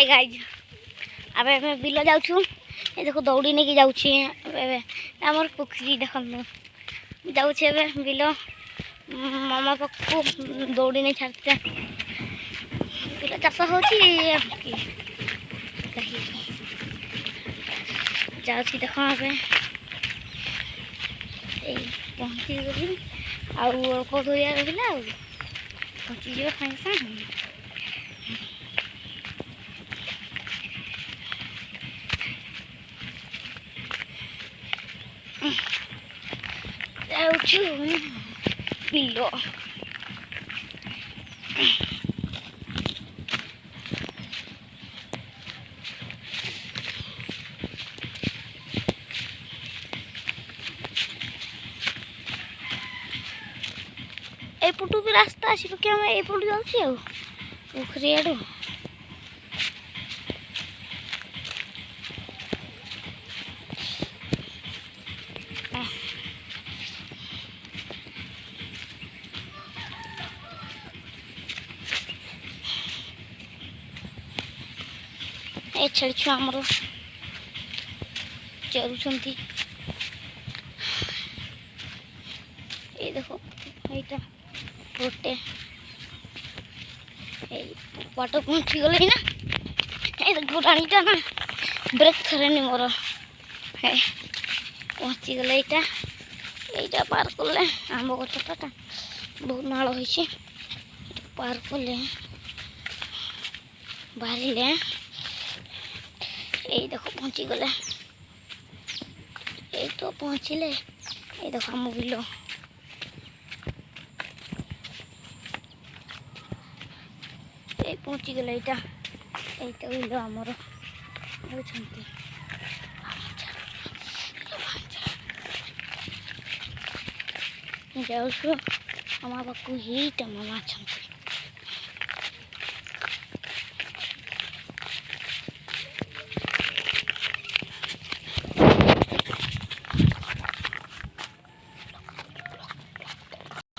hi guys अबे मैं bill जाऊँ ये देखो दौड़ी नहीं जाऊँगी आमर पोखरी देख जाऊे बिल मामा पाखु दौड़ी नहीं छाड़ते बिल चाष हो जाऊँगी देख पहुँची गली आल्प धोया रहा पहुँची जाए सागे सागे बिल एपटू भी रास्ता अच्छी कि आम एपटू जाऊँ पोखरी आड़ ए छेड़ छुआ आमर चलुंट ये देखो यहाँ गोटे बाट पहुँची गले ना ये गोराणीटा ना ब्रेक थरेनि मोर पहुँची गले यहाँ पार कले आम गछटा बहुत नाल हो पार कले बाहर ये देखो पहुँची गले ये तो पहुँचले ये देखो आम बिल पहुँची गले यहाँ बिल आमर जाऊँ मामा पाखु ही मामा अच्छा